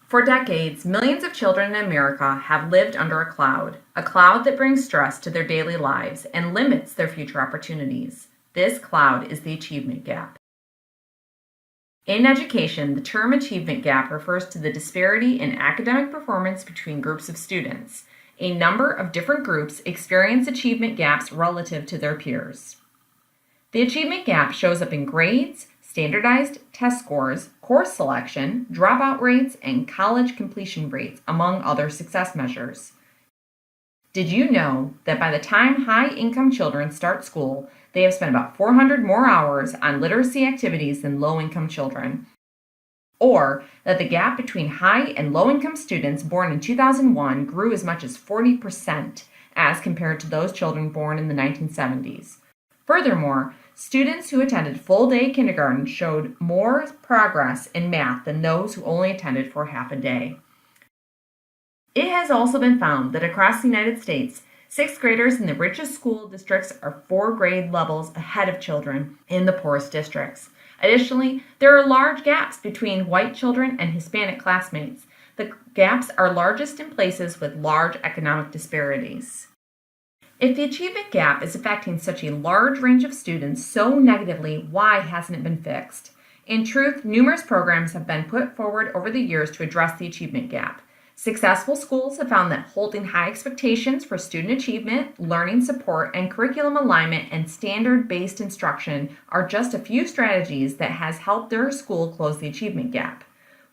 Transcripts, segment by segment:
For decades, millions of children in America have lived under a cloud that brings stress to their daily lives and limits their future opportunities. This cloud is the achievement gap. In education, the term achievement gap refers to the disparity in academic performance between groups of students. A number of different groups experience achievement gaps relative to their peers. The achievement gap shows up in grades, standardized test scores, course selection, dropout rates, and college completion rates, among other success measures. Did you know that by the time high-income children start school, they have spent about 400 more hours on literacy activities than low-income children? Or that the gap between high and low-income students born in 2001 grew as much as 40% as compared to those children born in the 1970s. Furthermore, students who attended full-day kindergarten showed more progress in math than those who only attended for half a day. It has also been found that across the United States, 6th graders in the richest school districts are 4 grade levels ahead of children in the poorest districts. Additionally, there are large gaps between white children and Hispanic classmates. The gaps are largest in places with large economic disparities. If the achievement gap is affecting such a large range of students so negatively, why hasn't it been fixed? In truth, numerous programs have been put forward over the years to address the achievement gap. Successful schools have found that holding high expectations for student achievement, learning support, and curriculum alignment and standard-based instruction are just a few strategies that has helped their school close the achievement gap.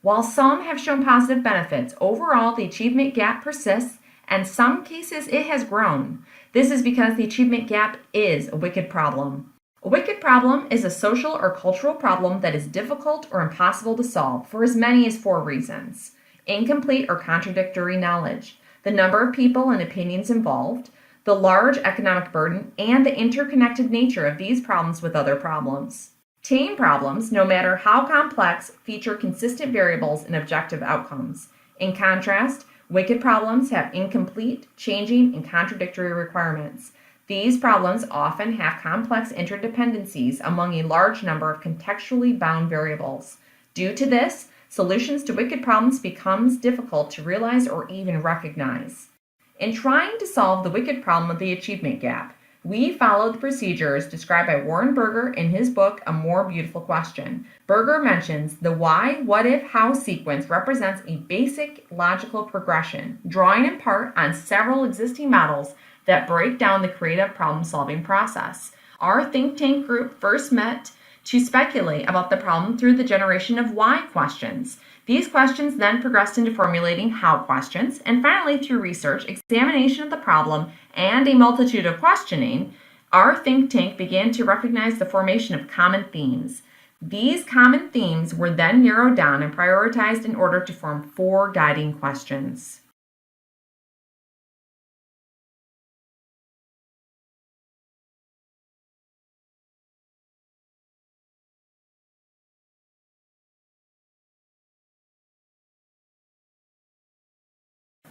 While some have shown positive benefits, overall the achievement gap persists, and in some cases it has grown. This is because the achievement gap is a wicked problem. A wicked problem is a social or cultural problem that is difficult or impossible to solve for as many as 4 reasons. Incomplete or contradictory knowledge, the number of people and opinions involved, the large economic burden, and the interconnected nature of these problems with other problems. Tame problems, no matter how complex, feature consistent variables and objective outcomes. In contrast, wicked problems have incomplete, changing, and contradictory requirements. These problems often have complex interdependencies among a large number of contextually bound variables. Due to this, solutions to wicked problems becomes difficult to realize or even recognize. In trying to solve the wicked problem of the achievement gap, we followed the procedures described by Warren Burger in his book, A More Beautiful Question. Burger mentions the why, what if, how sequence represents a basic logical progression, drawing in part on several existing models that break down the creative problem-solving process. Our think tank group first met to speculate about the problem through the generation of why questions. These questions then progressed into formulating how questions, and finally through research, examination of the problem, and a multitude of questioning, our think tank began to recognize the formation of common themes. These common themes were then narrowed down and prioritized in order to form 4 guiding questions.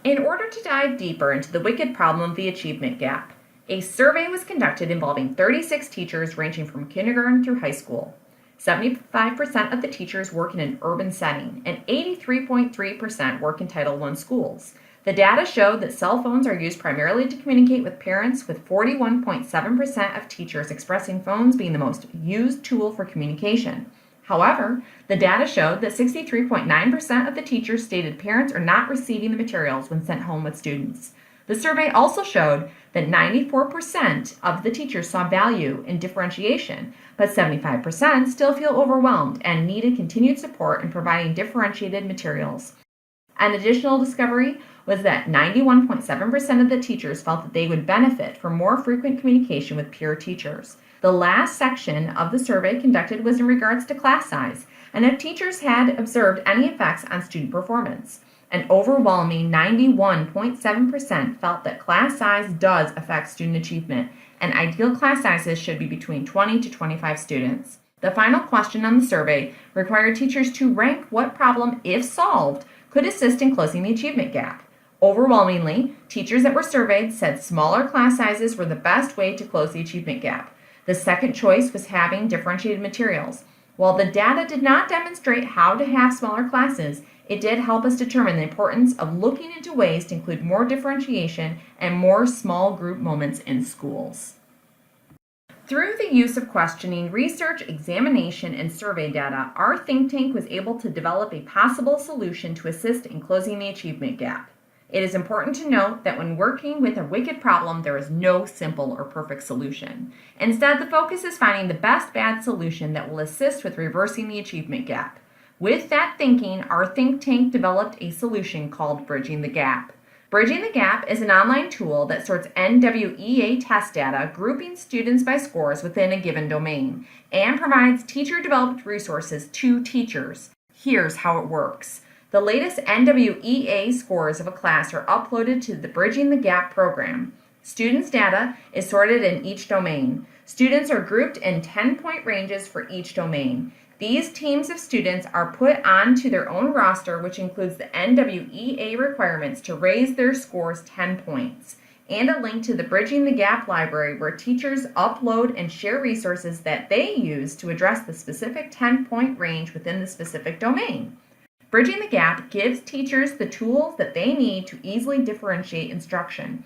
In order to dive deeper into the wicked problem of the achievement gap, a survey was conducted involving 36 teachers ranging from kindergarten through high school. 75% of the teachers work in an urban setting, and 83.3% work in Title I schools. The data showed that cell phones are used primarily to communicate with parents, with 41.7% of teachers expressing phones being the most used tool for communication. However, the data showed that 63.9% of the teachers stated parents are not receiving the materials when sent home with students. The survey also showed that 94% of the teachers saw value in differentiation, but 75% still feel overwhelmed and needed continued support in providing differentiated materials. An additional discovery was that 91.7% of the teachers felt that they would benefit from more frequent communication with peer teachers. The last section of the survey conducted was in regards to class size, and if teachers had observed any effects on student performance. An overwhelming 91.7% felt that class size does affect student achievement, and ideal class sizes should be between 20 to 25 students. The final question on the survey required teachers to rank what problem, if solved, could assist in closing the achievement gap. Overwhelmingly, teachers that were surveyed said smaller class sizes were the best way to close the achievement gap. The second choice was having differentiated materials. While the data did not demonstrate how to have smaller classes, it did help us determine the importance of looking into ways to include more differentiation and more small group moments in schools. Through the use of questioning, research, examination, and survey data, our think tank was able to develop a possible solution to assist in closing the achievement gap. It is important to note that when working with a wicked problem, there is no simple or perfect solution. Instead, the focus is finding the best bad solution that will assist with reversing the achievement gap. With that thinking, our think tank developed a solution called Bridging the Gap. Bridging the Gap is an online tool that sorts NWEA test data, grouping students by scores within a given domain, and provides teacher-developed resources to teachers. Here's how it works. The latest NWEA scores of a class are uploaded to the Bridging the Gap program. Students' data is sorted in each domain. Students are grouped in 10-point ranges for each domain. These teams of students are put onto their own roster, which includes the NWEA requirements to raise their scores 10 points, and a link to the Bridging the Gap library where teachers upload and share resources that they use to address the specific 10-point range within the specific domain. Bridging the Gap gives teachers the tools that they need to easily differentiate instruction.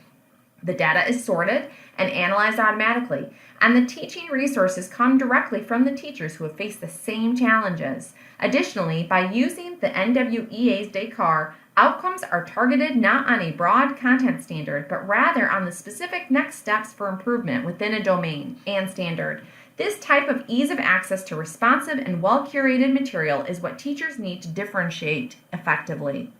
The data is sorted and analyzed automatically, and the teaching resources come directly from the teachers who have faced the same challenges. Additionally, by using the NWEA's Descartes, outcomes are targeted not on a broad content standard, but rather on the specific next steps for improvement within a domain and standard. This type of ease of access to responsive and well-curated material is what teachers need to differentiate effectively.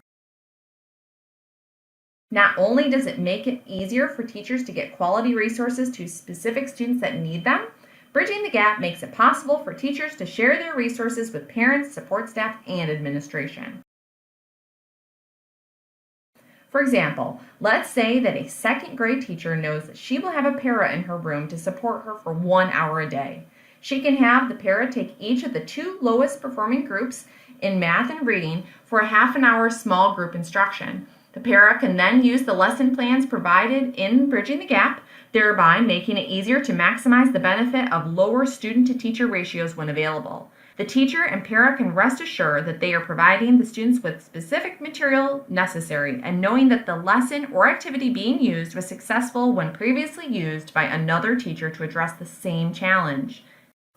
Not only does it make it easier for teachers to get quality resources to specific students that need them, Bridging the Gap makes it possible for teachers to share their resources with parents, support staff, and administration. For example, let's say that a second grade teacher knows that she will have a para in her room to support her for 1 hour a day. She can have the para take each of the 2 lowest performing groups in math and reading for a half an hour small group instruction. The para can then use the lesson plans provided in Bridging the Gap, thereby making it easier to maximize the benefit of lower student-to-teacher ratios when available. The teacher and para can rest assured that they are providing the students with specific material necessary and knowing that the lesson or activity being used was successful when previously used by another teacher to address the same challenge.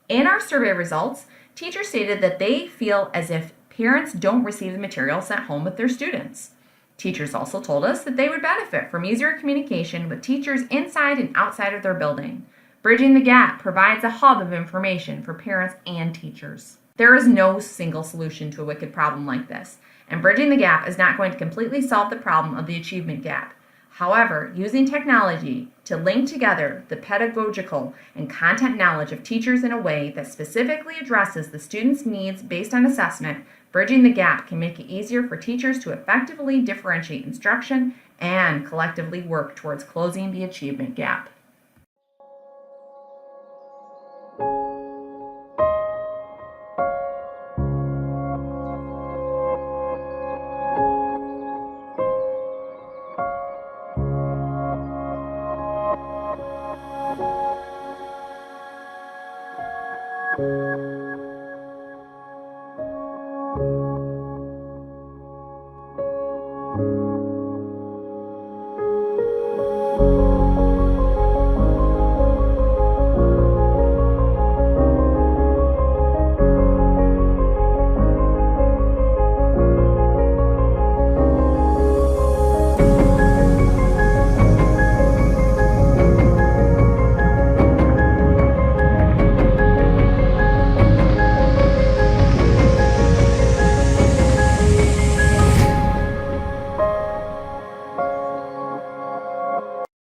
In our survey results, teachers stated that they feel as if parents don't receive the material sent home with their students. Teachers also told us that they would benefit from easier communication with teachers inside and outside of their building. Bridging the Gap provides a hub of information for parents and teachers. There is no single solution to a wicked problem like this, and Bridging the Gap is not going to completely solve the problem of the achievement gap. However, using technology to link together the pedagogical and content knowledge of teachers in a way that specifically addresses the students' needs based on assessment, Bridging the Gap can make it easier for teachers to effectively differentiate instruction and collectively work towards closing the achievement gap.